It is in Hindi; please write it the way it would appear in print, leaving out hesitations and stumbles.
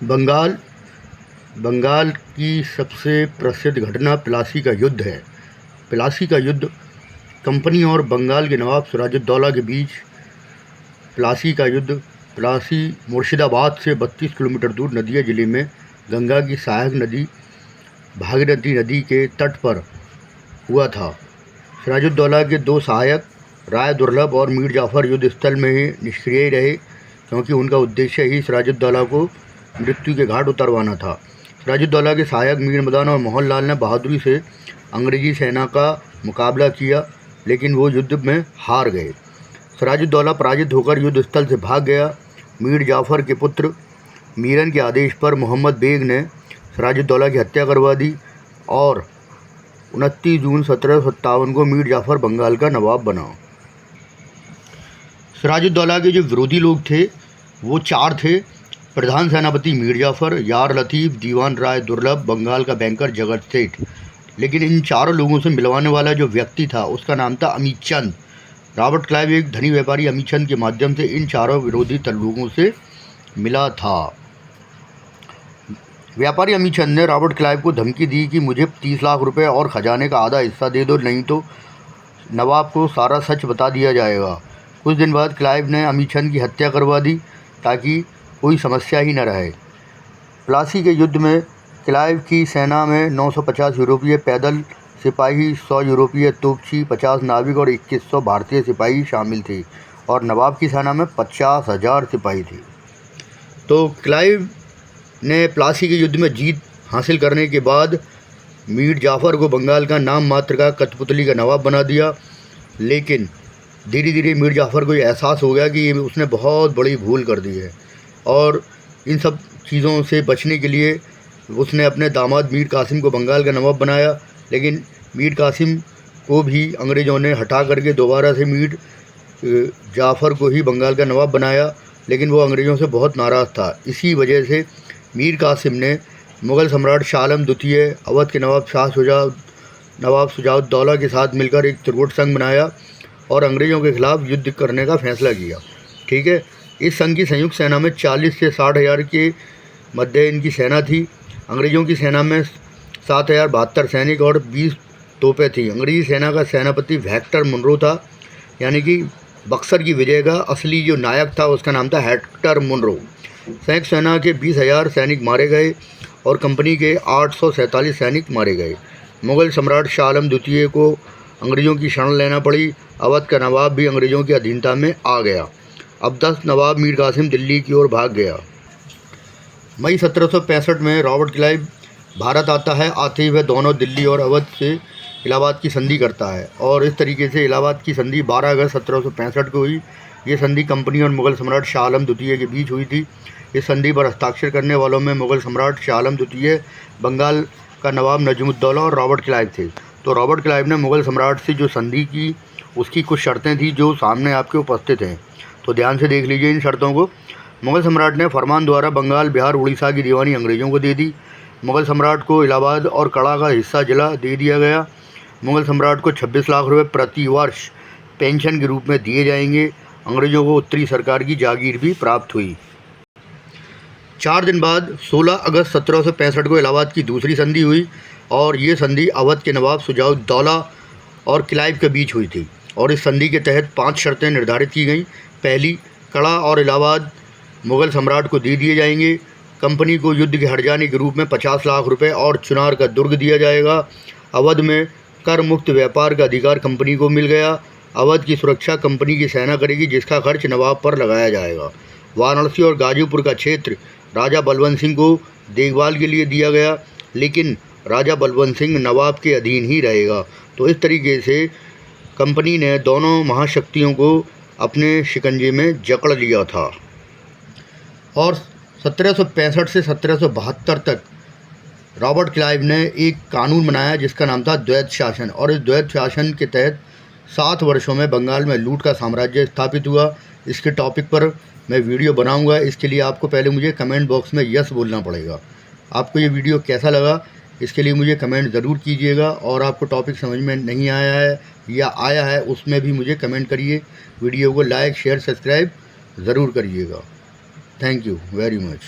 बंगाल बंगाल की सबसे प्रसिद्ध घटना प्लासी का युद्ध है। प्लासी का युद्ध कंपनी और बंगाल के नवाब सिराजुद्दौला के बीच। प्लासी का युद्ध प्लासी मुर्शिदाबाद से 32 किलोमीटर दूर नदिया ज़िले में गंगा की सहायक नदी भागीरथी नदी के तट पर हुआ था। सिराजुद्दौला के दो सहायक राय दुर्लभ और मीर जाफ़र युद्ध स्थल में ही निष्क्रिय रहे, क्योंकि उनका उद्देश्य ही सिराजुद्दौला को मृत्यु के घाट उतरवाना था। सिराजुद्दौला के सहायक मीर मदान और मोहन लाल ने बहादुरी से अंग्रेजी सेना का मुकाबला किया, लेकिन वो युद्ध में हार गए। सिराजुद्दौला पराजित होकर युद्ध स्थल से भाग गया। मीर जाफ़र के पुत्र मीरन के आदेश पर मोहम्मद बेग ने सिराजुद्दौला की हत्या करवा दी और 29 जून 1757 को मीर जाफ़र बंगाल का नवाब बना। सिराजुद्दौला के जो विरोधी लोग थे वो चार थे: प्रधान सेनापति मीर जाफ़र, यार लतीफ़, दीवान राय दुर्लभ, बंगाल का बैंकर जगत सेठ। लेकिन इन चारों लोगों से मिलवाने वाला जो व्यक्ति था उसका नाम था अमीर चंद। रॉबर्ट क्लाइव एक धनी व्यापारी अमीर चंद के माध्यम से इन चारों विरोधी लोगों से मिला था। व्यापारी अमीर चंद ने रॉबर्ट क्लाइव को धमकी दी कि मुझे 30 लाख रुपए और ख़जाने का आधा हिस्सा दे दो, नहीं तो नवाब को सारा सच बता दिया जाएगा। कुछ दिन बाद क्लाइव ने अमीर चंद की हत्या करवा दी ताकि कोई समस्या ही न रहे। प्लासी के युद्ध में क्लाइव की सेना में 950 यूरोपीय पैदल सिपाही, 100 यूरोपीय तोपची, 50 नाविक और 2100 भारतीय सिपाही शामिल थे और नवाब की सेना में 50,000 सिपाही थे। तो क्लाइव ने प्लासी के युद्ध में जीत हासिल करने के बाद मीर जाफ़र को बंगाल का नाम मात्र का कठपुतली का नवाब बना दिया। लेकिन धीरे धीरे मीर जाफ़र को ये एहसास हो गया कि उसने बहुत बड़ी भूल कर दी है और इन सब चीज़ों से बचने के लिए उसने अपने दामाद मीर कासिम को बंगाल का नवाब बनाया। लेकिन मीर कासिम को भी अंग्रेज़ों ने हटा करके दोबारा से मीर जाफ़र को ही बंगाल का नवाब बनाया, लेकिन वो अंग्रेज़ों से बहुत नाराज़ था। इसी वजह से मीर कासिम ने मुग़ल सम्राट शाह आलम द्वितीय, अवध के नवाब शुजाउद्दौला के साथ मिलकर एक त्रिगुट संघ बनाया और अंग्रेज़ों के खिलाफ़ युद्ध करने का फैसला किया। ठीक है, इस संघ की संयुक्त सेना में 40 से 60 हज़ार के मध्य इनकी सेना थी। अंग्रेज़ों की सेना में 7,072 सैनिक और 20 तोपें थीं। अंग्रेज़ी सेना का सेनापति हेक्टर मुनरो था, यानी कि बक्सर की विजय का असली जो नायक था उसका नाम था हेक्टर मुनरो। संयुक्त सेना के 20,000 सैनिक मारे गए और कंपनी के 847 सैनिक मारे गए। मुग़ल सम्राट शाह आलम द्वितीय को अंग्रेज़ों की शरण लेना पड़ी। अवध का नवाब भी अंग्रेज़ों की अधीनता में आ गया। अब 10 नवाब मीर कासिम दिल्ली की ओर भाग गया। मई 1765 में रॉबर्ट क्लाइव भारत आता है। आते ही वह दोनों दिल्ली और अवध से इलाहाबाद की संधि करता है और इस तरीके से इलाहाबाद की संधि 12 अगस्त 1765 को हुई। ये संधि कंपनी और मुग़ल सम्राट शाह आलम द्वितीय के बीच हुई थी। इस संधि पर हस्ताक्षर करने वालों में मुग़ल सम्राट शाह आलम द्वितीय, बंगाल का नवाब नजमुद्दौला और रॉबर्ट क्लाइव थे। तो रॉबर्ट क्लाइव ने मुग़ल सम्राट से जो संधि की उसकी कुछ शर्तें थी जो सामने आपके उपस्थित हैं, तो ध्यान से देख लीजिए इन शर्तों को। मुग़ल सम्राट ने फरमान द्वारा बंगाल, बिहार, उड़ीसा की दीवानी अंग्रेज़ों को दे दी। मुग़ल सम्राट को इलाहाबाद और कड़ा का हिस्सा जिला दे दिया गया। मुग़ल सम्राट को 26 लाख रुपए प्रति वर्ष पेंशन के रूप में दिए जाएंगे। अंग्रेज़ों को उत्तरी सरकार की जागीर भी प्राप्त हुई। 4 दिन बाद 16 अगस्त 1765 को इलाहाबाद की दूसरी संधि हुई और ये संधि अवध के नवाब शुजाउद्दौला और क्लाइव के बीच हुई थी और इस संधि के तहत 5 शर्तें निर्धारित की गईं। पहली, कड़ा और इलाहाबाद मुग़ल सम्राट को दे दिए जाएंगे। कंपनी को युद्ध के हट जाने के रूप में 50 लाख रुपए और चुनार का दुर्ग दिया जाएगा। अवध में कर मुक्त व्यापार का अधिकार कंपनी को मिल गया। अवध की सुरक्षा कंपनी की सेना करेगी, जिसका खर्च नवाब पर लगाया जाएगा। वाराणसी और गाजीपुर का क्षेत्र राजा बलवंत सिंह को देखभाल के लिए दिया गया, लेकिन राजा बलवंत सिंह नवाब के अधीन ही रहेगा। तो इस तरीके से कंपनी ने दोनों महाशक्तियों को अपने शिकंजे में जकड़ लिया था और 1765 से 1772 तक रॉबर्ट क्लाइव ने एक कानून बनाया जिसका नाम था द्वैत शासन और इस द्वैत शासन के तहत 7 वर्षों में बंगाल में लूट का साम्राज्य स्थापित हुआ। इसके टॉपिक पर मैं वीडियो बनाऊंगा। इसके लिए आपको पहले मुझे कमेंट बॉक्स में यस बोलना पड़ेगा। आपको ये वीडियो कैसा लगा इसके लिए मुझे कमेंट ज़रूर कीजिएगा और आपको टॉपिक समझ में नहीं आया है या आया है उसमें भी मुझे कमेंट करिए। वीडियो को लाइक, शेयर, सब्सक्राइब ज़रूर करिएगा। Thank you very much.